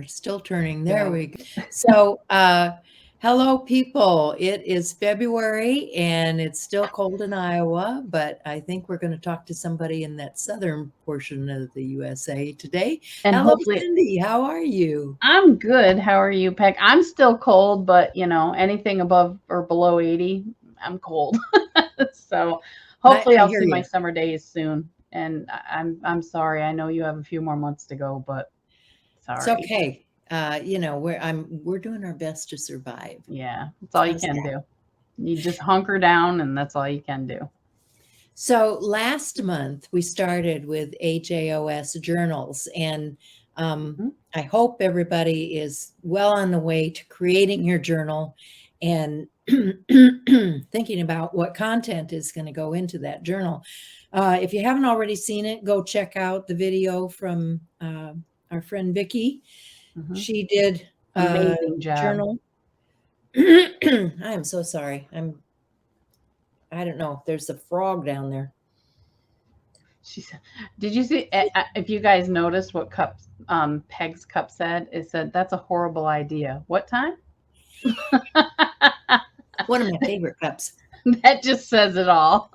Still turning. There we go. So, hello, people. It is February and it's still cold in Iowa, but I think we're going to talk to somebody in that southern portion of the USA today. And Hello, hopefully, Cindy. How are you? I'm good. How are you, Peg? I'm still cold, but anything above or below 80, I'm cold. So hopefully I I'll hear see my you. summer days soon. And I'm sorry. I know you have a few more months to go, but It's sorry. okay. We're doing our best to survive. Yeah, that's all you How's can that? do. You just hunker down and that's all you can do. So last month we started with AJOS journals, and Mhm. I hope everybody is well on the way to creating your journal and thinking about what content is going to go into that journal. If you haven't already seen it, go check out the video from our friend Vicki. Mhm. She did a Amazing job. journal. I am so sorry. I don't know. There's a frog down there. She said, "Did you see? If you guys noticed what Peg's cup said, it said that's a horrible idea. What time? One of my favorite cups. That just says it all.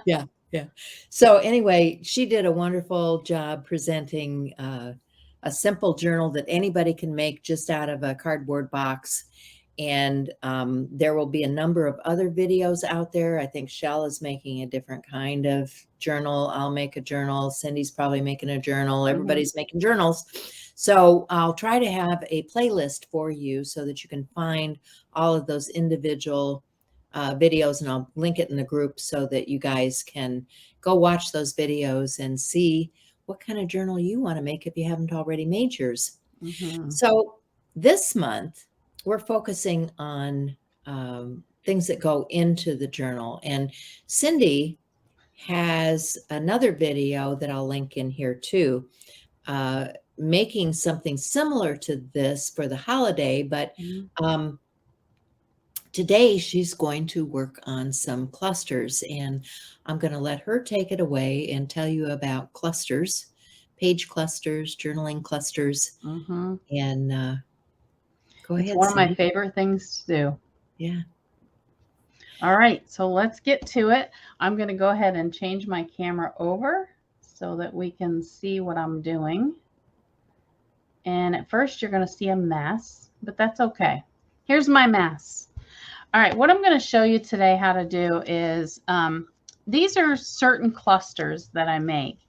Yeah, yeah. So anyway, she did a wonderful job presenting a simple journal that anybody can make just out of a cardboard box. And there will be a number of other videos out there. I think Shell is making a different kind of journal. I'll make a journal. Cindy's probably making a journal. Mhm. Everybody's making journals. So I'll try to have a playlist for you so that you can find all of those individual videos, and I'll link it in the group so that you guys can go watch those videos and see what kind of journal you want to make if you haven't already made yours. Mhm. So this month, we're focusing on things that go into the journal. And Cindy has another video that I'll link in here too, making something similar to this for the holiday, but Mhm. um, today she's going to work on some clusters, and I'm going to let her take it away and tell you about clusters, page clusters, journaling clusters, Mhm. and go It's ahead, one of my Cindy. favorite things to do. Yeah. All right, so let's get to it. I'm going to go ahead and change my camera over so that we can see what I'm doing. And at first, you're going to see a mess, but that's okay. Here's my mess. All right, what I'm going to show you today how to do is these are certain clusters that I make.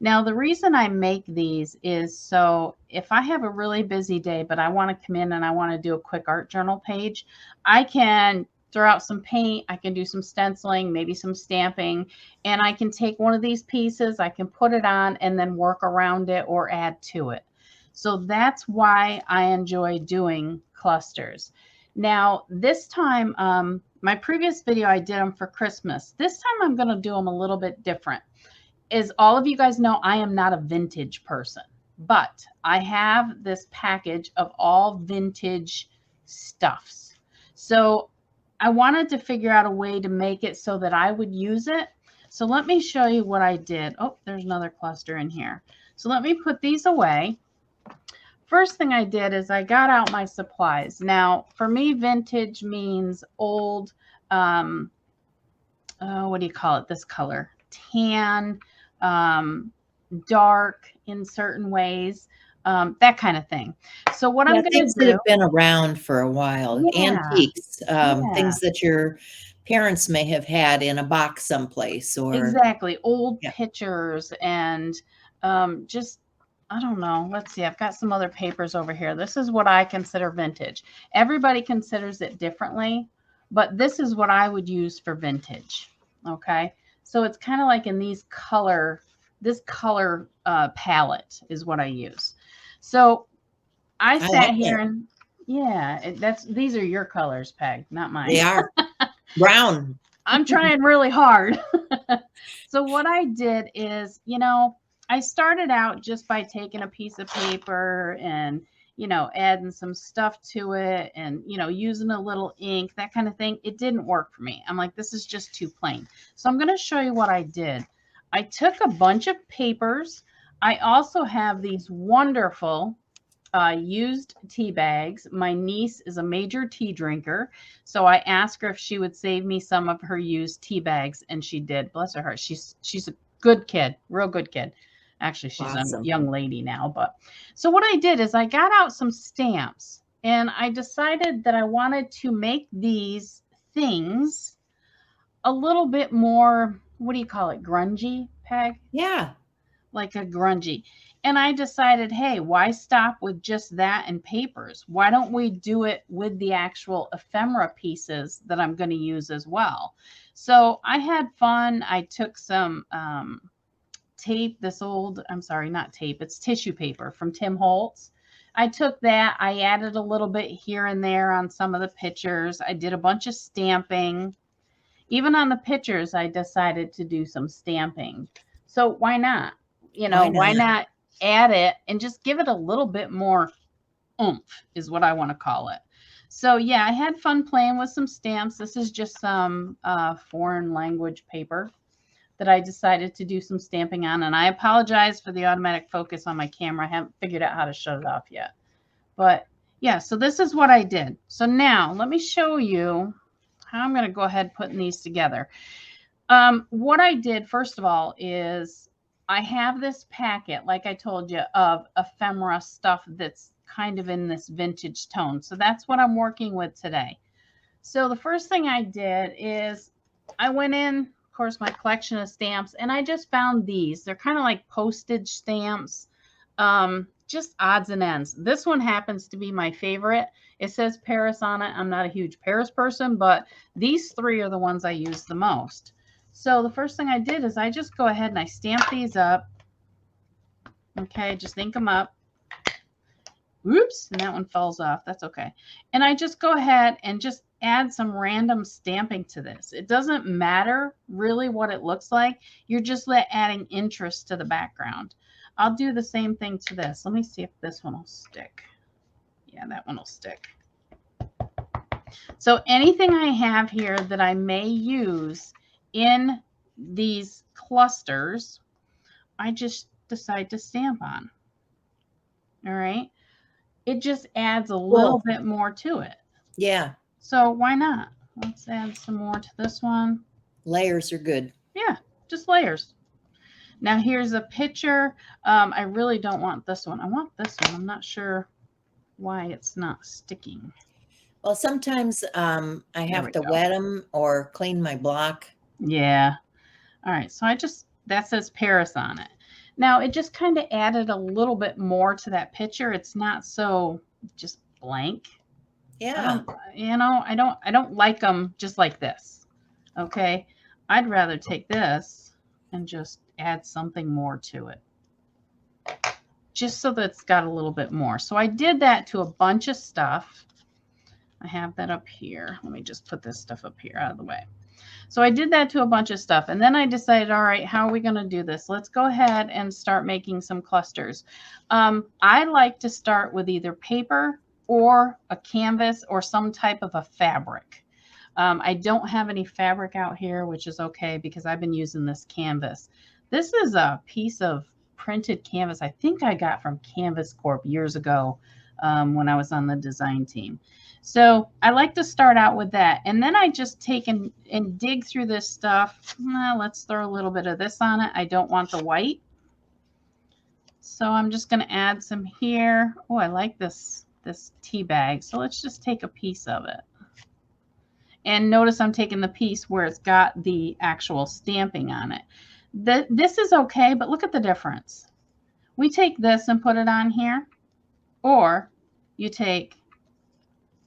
Now, the reason I make these is so if I have a really busy day, but I want to come in and I want to do a quick art journal page, I can throw out some paint, I can do some stenciling, maybe some stamping, and I can take one of these pieces, I can put it on and then work around it or add to it. So that's why I enjoy doing clusters. Now, this time, my previous video, I did them for Christmas. This time I'm going to do them a little bit different. As all of you guys know, I am not a vintage person, but I have this package of all vintage stuffs. So I wanted to figure out a way to make it so that I would use it. So let me show you what I did. Oh, there's another cluster in here. So let me put these away. First thing I did is I got out my supplies. Now, for me, vintage means old, um, what do you call it? This color, tan, um, dark in certain ways, that kind of thing. So what Yeah, I'm going things to that do, have been around for a while, yeah, antiques, yeah, things that your parents may have had in a box someplace, or exactly. Old yeah. pictures and just, I don't know. Let's see. I've got some other papers over here. This is what I consider vintage. Everybody considers it differently, but this is what I would use for vintage. Okay. So it's kind of like in this color palette is what I use. So I I like sat here that. and yeah, these are your colors, Peg, not They mine. are brown. I'm trying really hard. So what I did is, I started out just by taking a piece of paper and, adding some stuff to it and, using a little ink, that kind of thing. It didn't work for me. I'm like, this is just too plain. So I'm going to show you what I did. I took a bunch of papers. I also have these wonderful used tea bags. My niece is a major tea drinker, so I asked her if she would save me some of her used tea bags, and she did. Bless her heart. She's a good kid, real good kid. Actually, she's a Awesome. young lady now. But so what I did is I got out some stamps, and I decided that I wanted to make these things a little bit more, what do you call it, grungy, Peg? Yeah. Like a grungy. And I decided, hey, why stop with just that and papers? Why don't we do it with the actual ephemera pieces that I'm going to use as well? So I had fun. I took some tape, this old, I'm sorry, not tape, it's tissue paper from Tim Holtz. I took that, I added a little bit here and there on some of the pictures. I did a bunch of stamping. Even on the pictures, I decided to do some stamping. So why not? Why not add it and just give it a little bit more oomph is what I want to call it. So yeah, I had fun playing with some stamps. This is just some foreign language paper that I decided to do some stamping on. And I apologize for the automatic focus on my camera. I haven't figured out how to shut it off yet. But yeah, so this is what I did. So now let me show you how I'm going to go ahead putting these together. What I did, first of all, is I have this packet, like I told you, of ephemera stuff that's kind of in this vintage tone. So that's what I'm working with today. So the first thing I did is I went in, of course, my collection of stamps, and I just found these. They're kind of like postage stamps, just odds and ends. This one happens to be my favorite. It says Paris on it. I'm not a huge Paris person, but these three are the ones I use the most. So the first thing I did is I just go ahead and I stamp these up. Okay, just ink them up. Oops, and that one falls off. That's okay. And I just go ahead and just add some random stamping to this. It doesn't matter really what it looks like. You're just adding interest to the background. I'll do the same thing to this. Let me see if this one will stick. Yeah, that one will stick. So anything I have here that I may use in these clusters, I just decide to stamp on. All right. It just adds a little bit more to it. Yeah. So why not? Let's add some more to this one. Layers are good. Yeah, just layers. Now here's a picture. I really don't want this one. I want this one. I'm not sure why it's not sticking. Well, sometimes I have to wet them or clean my block. Yeah. All right. So that says Paris on it. Now it just kind of added a little bit more to that picture. It's not so just blank. Yeah. I don't like them just like this. Okay. I'd rather take this and just add something more to it. Just so that it's got a little bit more. So I did that to a bunch of stuff. I have that up here. Let me just put this stuff up here out of the way. So I did that to a bunch of stuff. And then I decided, all right, how are we going to do this? Let's go ahead and start making some clusters. I like to start with either paper or a canvas or some type of a fabric. I don't have any fabric out here, which is okay because I've been using this canvas. This is a piece of printed canvas I think I got from Canvas Corp years ago when I was on the design team. So I like to start out with that. And then I just take and dig through this stuff. Let's throw a little bit of this on it. I don't want the white. So I'm just going to add some here. Oh, I like this tea bag. So let's just take a piece of it. And notice I'm taking the piece where it's got the actual stamping on it. This is okay, but look at the difference. We take this and put it on here, or you take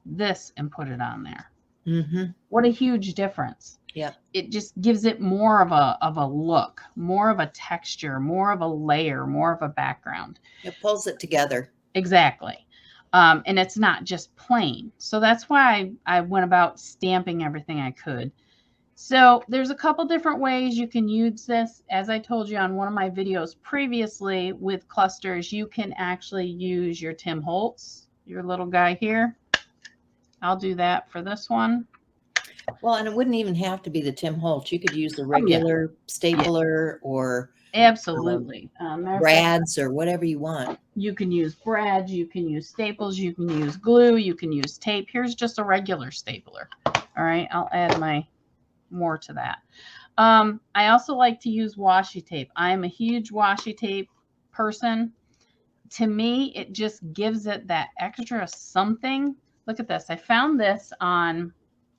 this and put it on there. Mm-hmm. What a huge difference. Yeah. It just gives it more of a look, more of a texture, more of a layer, more of a background. It pulls it together. Exactly. And it's not just plain. So that's why I went about stamping everything I could. So there's a couple different ways you can use this. As I told you on one of my videos previously with clusters, you can actually use your Tim Holtz, your little guy here. I'll do that for this one. Well, and it wouldn't even have to be the Tim Holtz. You could use the Oh, yeah. regular stapler or Absolutely. Matter of fact, Brad's or whatever you want. you can use Brad, you can use staples, you can use glue, you can use tape. Here's just a regular stapler. All right, I'll add my more to that. I also like to use washi tape. I'm a huge washi tape person. To me, it just gives it that extra something. Look at this. I found this on,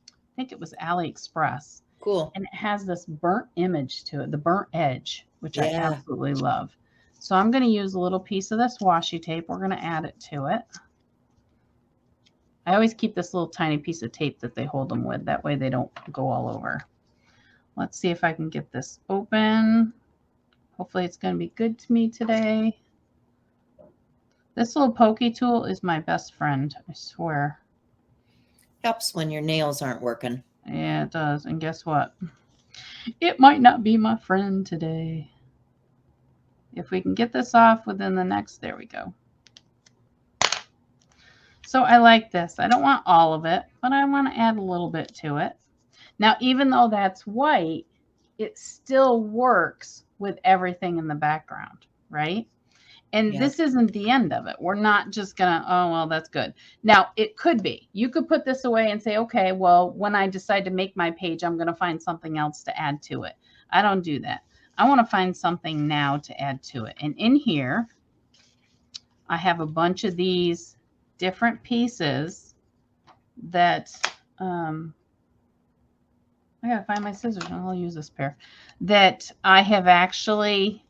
I think it was AliExpress. Cool. And it has this burnt image to it, the burnt edge, which I Yeah. absolutely love. So I'm going to use a little piece of this washi tape. We're going to add it to it. I always keep this little tiny piece of tape that they hold them with. That way they don't go all over. Let's see if I can get this open. Hopefully it's going to be good to me today. This little pokey tool is my best friend, I swear. Helps when your nails aren't working. Yeah, it does. And guess what? It might not be my friend today. If we can get this off within the next, there we go. So I like this. I don't want all of it, but I want to add a little bit to it. Now, even though that's white, it still works with everything in the background, right? And this isn't the end of it. We're not just going to, oh, well, that's good. Now, it could be. You could put this away and say, okay, well, when I decide to make my page, I'm going to find something else to add to it. I don't do that. I want to find something now to add to it. And in here, I have a bunch of these different pieces that, I got to find my scissors and I'll use this pair, that I have actually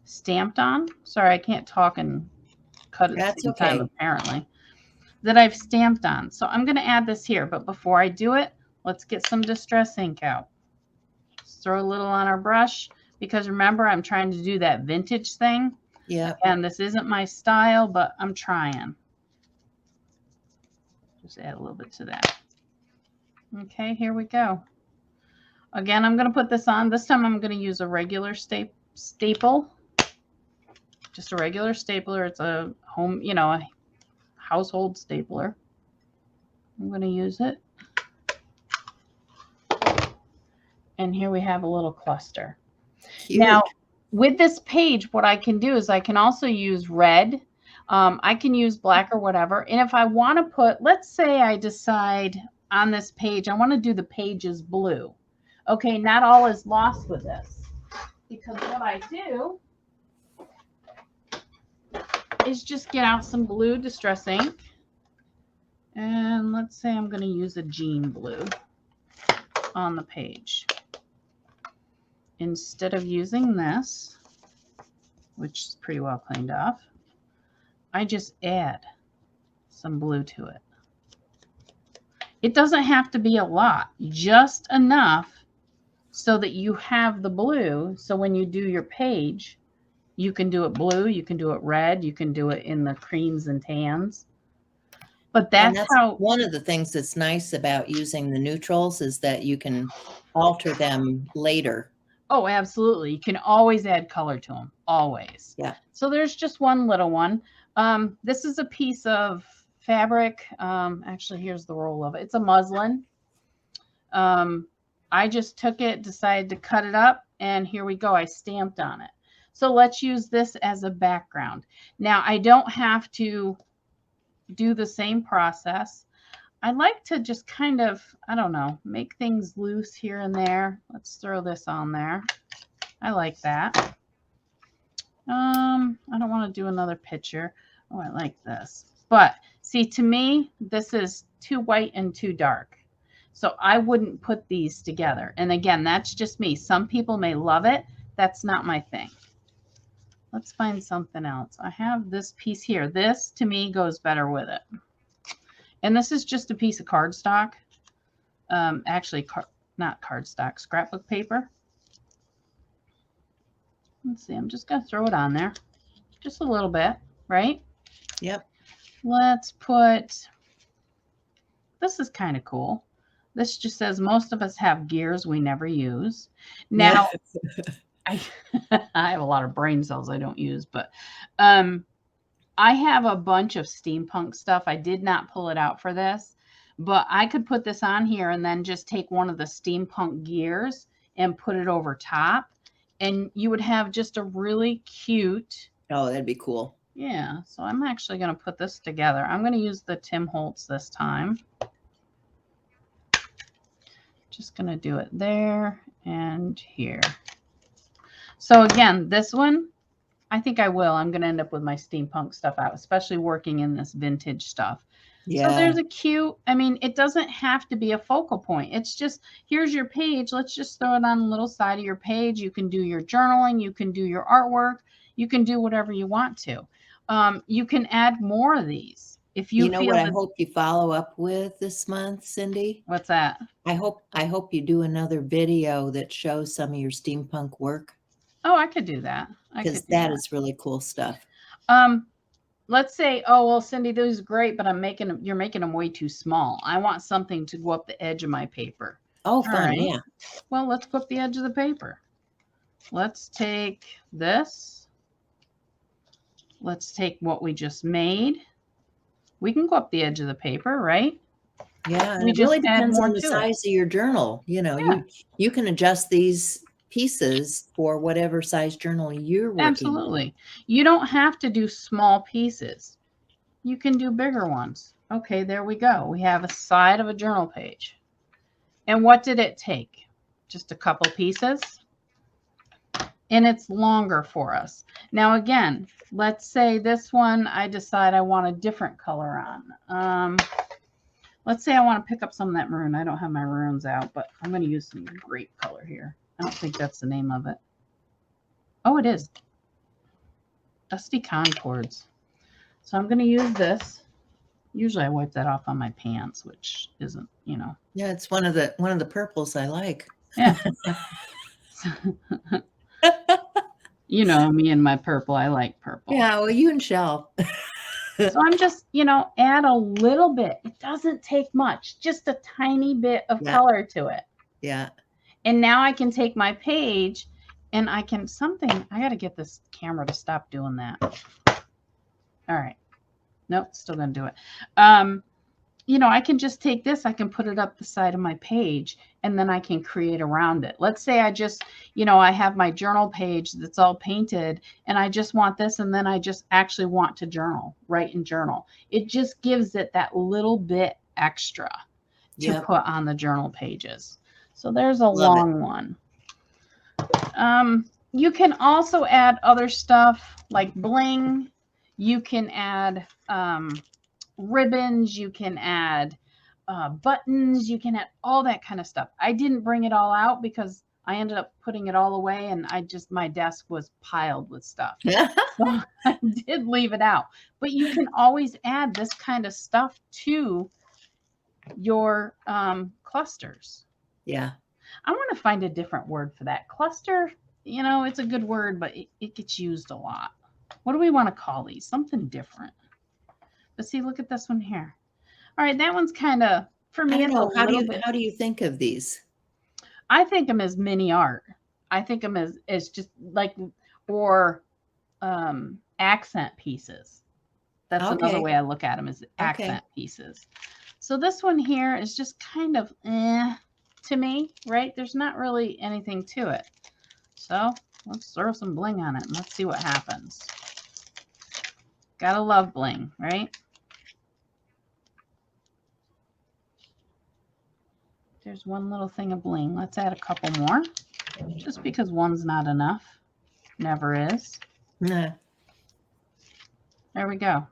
stamped on. Sorry, I can't talk and cut at the same time, apparently. That I've stamped on. So I'm going to add this here. But before I do it, let's get some Distress ink out. Just throw a little on our brush. Because remember, I'm trying to do that vintage thing. Yeah. And this isn't my style, but I'm trying. Just add a little bit to that. Okay, here we go. Again, I'm going to put this on. This time I'm going to use a regular staple. Just a regular stapler. It's a home, you know, a household stapler. I'm going to use it. And here we have a little cluster. Cute. Now, with this page, what I can do is I can also use red. I can use black or whatever. And if I want to put, let's say I decide on this page, I want to do the pages blue. Okay, not all is lost with this. Because what I do is just get out some blue Distress ink. And let's say I'm going to use a jean blue on the page. Instead of using this, which is pretty well cleaned off, I just add some blue to it. It doesn't have to be a lot, just enough so that you have the blue. So when you do your page, you can do it blue, you can do it red, you can do it in the creams and tans. But that's how one of the things that's nice about using the neutrals is that you can alter them later. Oh, absolutely. You can always add color to them, always. Yeah. So there's just one little one. This is a piece of fabric. Actually, here's the roll of it. It's a muslin. I just took it, decided to cut it up, and here we go. I stamped on it. So let's use this as a background. Now, I don't have to do the same process. I like to just kind of, I don't know, make things loose here and there. Let's throw this on there. I like that. I don't want to do another picture. Oh, I like this. But see, to me, this is too white and too dark. So I wouldn't put these together. And again, that's just me. Some people may love it. That's not my thing. Let's find something else. I have this piece here. This, to me, goes better with it. And this is just a piece of cardstock. Actually, not cardstock, scrapbook paper. Let's see, I'm just going to throw it on there. Just a little bit, right? Yep. Let's put, this is kind of cool. This just says most of us have gears we never use. Now, I have a lot of brain cells I don't use, but I have a bunch of steampunk stuff. I did not pull it out for this, But I could put this on here and then just take one of the steampunk gears and put it over top. And you would have just a really cute. Oh, that'd be cool. Yeah. So I'm actually going to put this together. I'm going to use the Tim Holtz this time. Just going to do it there and here. So again, this one, I think I will. I'm going to end up with my steampunk stuff out, especially working in this vintage stuff. Yeah. So there's a cute, I mean, it doesn't have to be a focal point. It's just, here's your page. Let's just throw it on the little side of your page. You can do your journaling. You can do your artwork. You can do whatever you want to. You can add more of these. If you know feel what I hope you follow up with this month, Cindy? What's that? I hope you do another video that shows some of your steampunk work. Oh, I could do that. Because that is really cool stuff. Let's say, oh, well, Cindy, those are great, but you're making them way too small. I want something to go up the edge of my paper. Oh, fun, right. Yeah. Well, let's go up the edge of the paper. Let's take this. Let's take what we just made. We can go up the edge of the paper, right? Yeah, and it really depends on the size of your journal. You know, yeah. you can adjust these pieces for whatever size journal you're working. Absolutely. You don't have to do small pieces. You can do bigger ones. Okay, there we go. We have a side of a journal page. And what did it take? Just a couple pieces. And it's longer for us. Now, again, let's say this one, I decide I want a different color on. Let's say I want to pick up some of that maroon. I don't have my maroons out, but I'm going to use some grape color here. I don't think that's the name of it. Oh, it is. Dusty Concords. So I'm going to use this. Usually I wipe that off on my pants, which isn't, you know. Yeah, it's one of the purples I like. Yeah. You know, me and my purple. I like purple. Yeah, well, you and Shell. So I'm just, you know, add a little bit. It doesn't take much. Just a tiny bit of color to it. Yeah. And now I can take my page and I can I got to get this camera to stop doing that. All right. Nope, still going to do it. You know, I can just take this, I can put it up the side of my page, and then I can create around it. Let's say I just, you know, I have my journal page that's all painted, and I just want this, and then I just actually want to journal, write and journal. It just gives it that little bit extra to put on the journal pages. So there's a long one. You can also add other stuff like bling. You can add ribbons. You can add buttons. You can add all that kind of stuff. I didn't bring it all out because I ended up putting it all away, and my desk was piled with stuff. So I did leave it out. But you can always add this kind of stuff to your clusters. Yeah. I want to find a different word for that. Cluster, you know, it's a good word, but it gets used a lot. What do we want to call these? Something different. But see, look at this one here. All right, that one's kind of, for me, how do you think of these? I think them as mini art. I think them as just like, or accent pieces. That's another way I look at them, is accent pieces. So this one here is just kind of to me, right? There's not really anything to it. So let's throw some bling on it and let's see what happens. Gotta love bling, right? There's one little thing of bling. Let's add a couple more, just because one's not enough. Never is. Nah. There we go.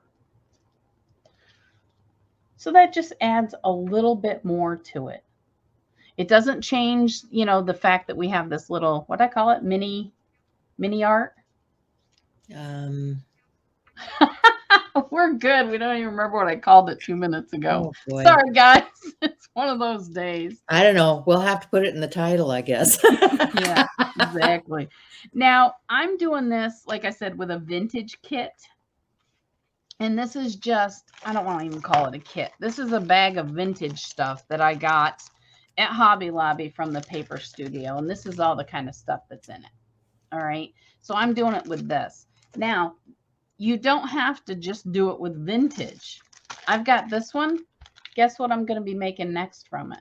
So that just adds a little bit more to it. It doesn't change, you know, the fact that we have this little, what I call it, mini art. We're good. We don't even remember what I called it 2 minutes ago. Oh, sorry, guys. It's one of those days. I don't know. We'll have to put it in the title, I guess. Yeah, exactly. Now, I'm doing this, like I said, with a vintage kit. And this is just, I don't want to even call it a kit. This is a bag of vintage stuff that I got at Hobby Lobby from the Paper Studio. And this is all the kind of stuff that's in it. All right. So I'm doing it with this. Now, you don't have to just do it with vintage. I've got this one. guess what I'm going to be making next from it?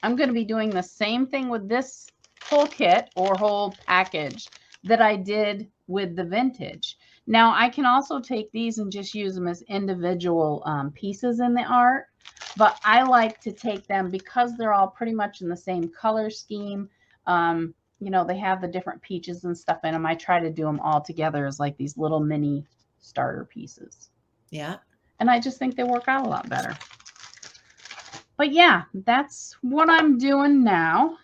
I'm going to be doing the same thing with this whole kit or whole package that I did with the vintage. Now, I can also take these and just use them as individual pieces in the art, but I like to take them because they're all pretty much in the same color scheme. You know, they have the different peaches and stuff in them. I try to do them all together as like these little mini starter pieces. Yeah. And I just think they work out a lot better. But yeah, that's what I'm doing now.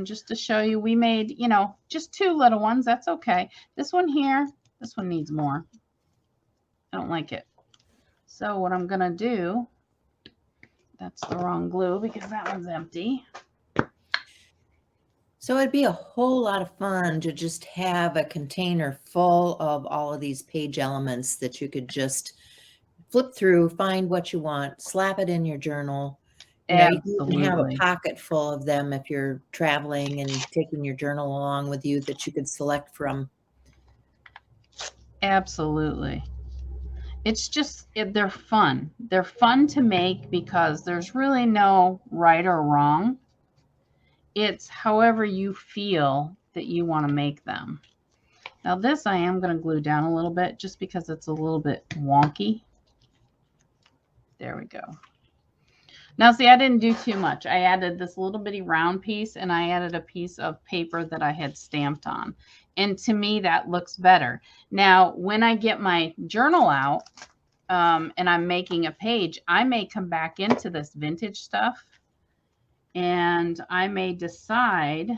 Just to show you, we made, you know, just 2 little ones. That's okay. This one here, this one needs more. I don't like it. So what I'm going to do, that's the wrong glue because that one's empty. So it'd be a whole lot of fun to just have a container full of all of these page elements that you could just flip through, find what you want, slap it in your journal. You know, you can even have a pocket full of them if you're traveling and taking your journal along with you that you could select from. Absolutely. It's just, they're fun. They're fun to make because there's really no right or wrong. It's however you feel that you want to make them. Now this I am going to glue down a little bit just because it's a little bit wonky. There we go. Now see, I didn't do too much. I added this little bitty round piece and I added a piece of paper that I had stamped on. And to me, that looks better. Now, when I get my journal out and I'm making a page, I may come back into this vintage stuff and I may decide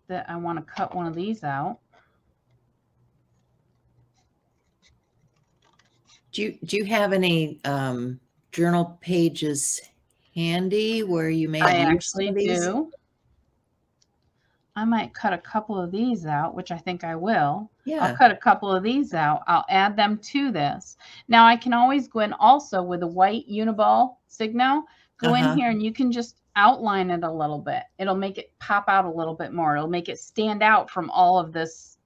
that I want to cut one of these out. Do you have any journal pages handy where you may I use actually some of these? do. I might cut a couple of these out, which I think I will. Yeah. I'll cut a couple of these out. I'll add them to this. Now I can always go in also with a white Uniball Signo. Go in here and you can just outline it a little bit. It'll make it pop out a little bit more. It'll make it stand out from all of this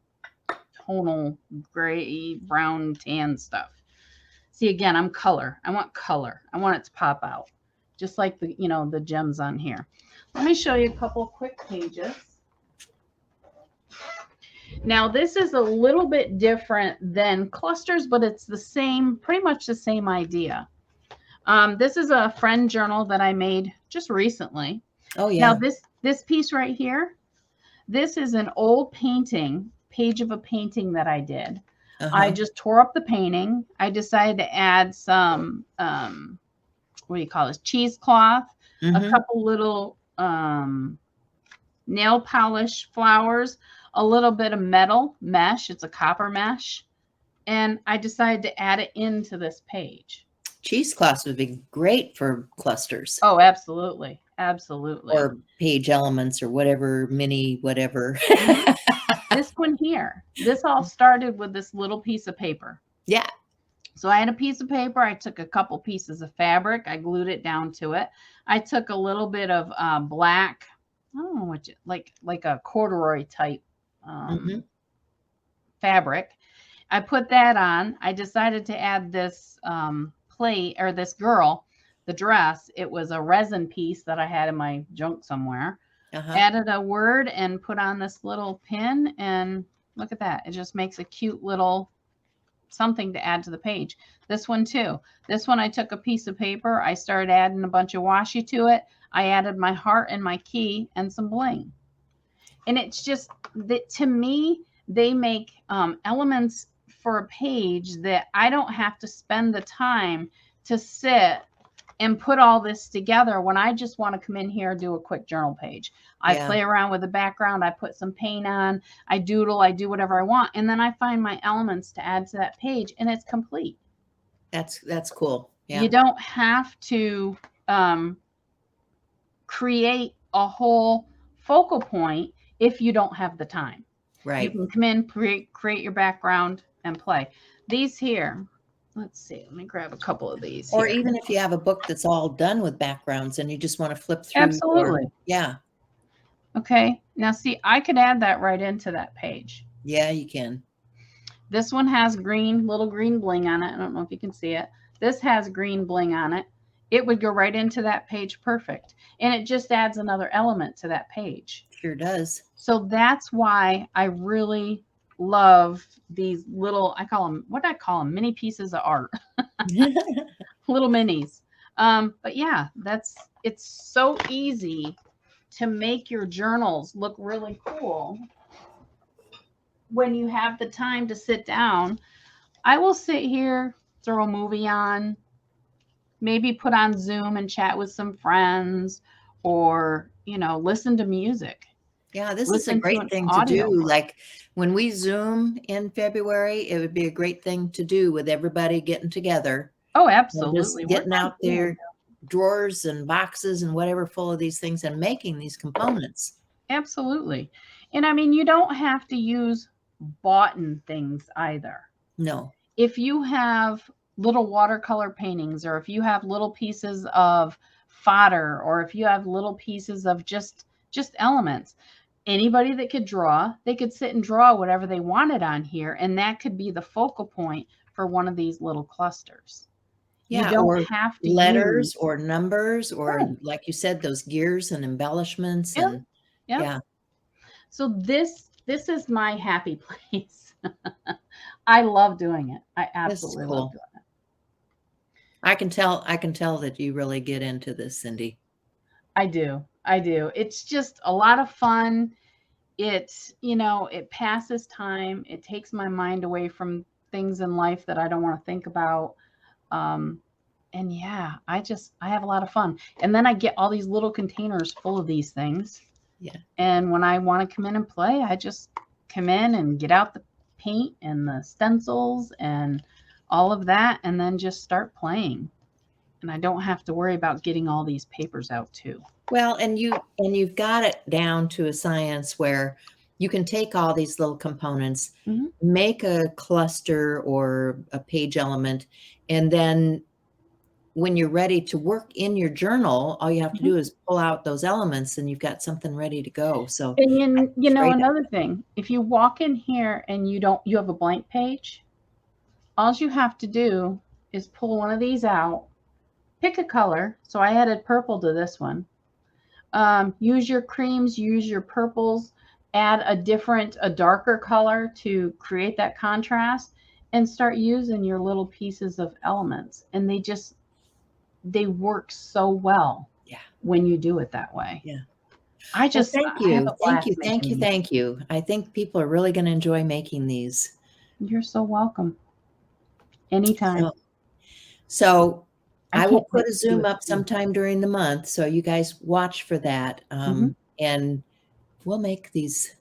tonal gray, brown, tan stuff. See, again, I'm color. I want color. I want it to pop out, just like the, you know, the gems on here. Let me show you a couple quick pages. Now, this is a little bit different than clusters, but it's the same, pretty much the same idea. This is a friend journal that I made just recently. Oh, yeah. Now, this piece right here, this is an old painting, page of a painting that I did. I just tore up the painting. I decided to add some, what do you call this, cheesecloth, a couple little nail polish flowers, a little bit of metal mesh. It's a copper mesh. And I decided to add it into this page. Cheesecloth would be great for clusters. Oh, absolutely. Absolutely. Or page elements or whatever, mini whatever. This one here, this all started with this little piece of paper. Yeah. So I had a piece of paper. I took a couple pieces of fabric. I glued it down to it. I took a little bit of black, I don't know what, like a corduroy type fabric. I put that on. I decided to add this plate, or this girl, the dress. It was a resin piece that I had in my junk somewhere. Added a word and put on this little pin, and look at that. It just makes a cute little something to add to the page. This one too. This one I took a piece of paper. I started adding a bunch of washi to it. I added my heart and my key and some bling. And it's just that, to me, they make elements for a page that I don't have to spend the time to sit and put all this together when I just want to come in here and do a quick journal page. I play around with the background. I put some paint on. I doodle. I do whatever I want. And then I find my elements to add to that page, and it's complete. That's cool. Yeah. You don't have to create a whole focal point if you don't have the time. Right. You can come in, create your background, and play. These here, let's see, let me grab a couple of these. Or even if you have a book that's all done with backgrounds and you just want to flip through. Absolutely. Yeah. Okay. Now see, I could add that right into that page. Yeah, you can. This one has little green bling on it. I don't know if you can see it. This has green bling on it. It would go right into that page perfect. And it just adds another element to that page. Sure does. So that's why I really love these little, I call them, what do I call them? Mini pieces of art, little minis. But yeah, it's so easy to make your journals look really cool when you have the time to sit down. I will sit here, throw a movie on, maybe put on Zoom and chat with some friends, or, listen to music. Yeah, this is a Listen to great an thing to audio do. book. Like when we Zoom in February, it would be a great thing to do with everybody getting together Oh, and just absolutely. We're getting gonna out do it. their drawers and boxes and whatever full of these things and making these components. Absolutely. And I mean, you don't have to use bought-in things either. No. If you have little watercolor paintings, or if you have little pieces of fodder, or if you have little pieces of just elements, anybody that could draw, they could sit and draw whatever they wanted on here, and that could be the focal point for one of these little clusters. You Yeah, don't or have to letters use. or numbers or Oh, like you said, those gears and embellishments yep, and yep. yeah. So this is my happy place. I love doing it. I This is absolutely love cool. doing it. I can tell that you really get into this, Cindy. I do. It's just a lot of fun. It passes time. It takes my mind away from things in life that I don't want to think about. And yeah, I have a lot of fun. And then I get all these little containers full of these things. Yeah. And when I want to come in and play, I just come in and get out the paint and the stencils and all of that, and then just start playing. And I don't have to worry about getting all these papers out too. Well, and you've got it down to a science where you can take all these little components, Mhm. make a cluster or a page element, and then when you're ready to work in your journal, all you have to Mhm. do is pull out those elements and you've got something ready to go. So And then, it's great. another thing, if you walk in here and you have a blank page, all you have to do is pull one of these out, pick a color. So I added purple to this one. Use your creams, use your purples, add a darker color to create that contrast, and start using your little pieces of elements. And they work so well. Yeah. When you do it that way. Yeah. I Well, thank I have you. a Thank blast you. Thank making you. these. Thank you. I think people are really going to enjoy making these. You're so welcome. Anytime. So I will can't put wait a to do Zoom it up with you. sometime during the month. So you guys watch for that. Mhm. And we'll make these.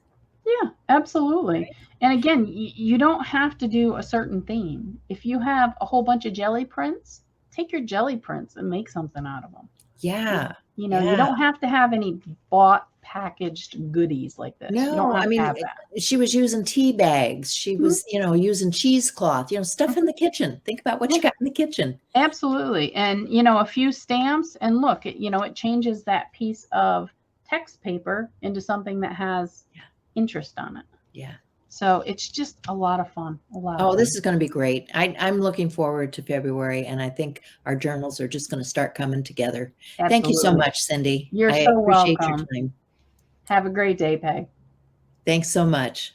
Yeah, absolutely. And again, you don't have to do a certain theme. If you have a whole bunch of jelly prints, take your jelly prints and make something out of them. Yeah. You Yeah. don't have to have any bought packaged goodies like this. You don't No, have I to mean, have that. she was using tea bags. She Mhm. was, using cheesecloth, stuff in the kitchen. Think about what you got in the kitchen. Absolutely. And, a few stamps, and look, it changes that piece of text paper into something that has interest on it. Yeah. So it's just a lot of fun. A lot of Oh, fun. this is going to be great. I'm looking forward to February, and I think our journals are just going to start coming together. Thank you so Absolutely. much, Cindy. You're I so appreciate your welcome. time. Have a great day, Peg. Thanks so much.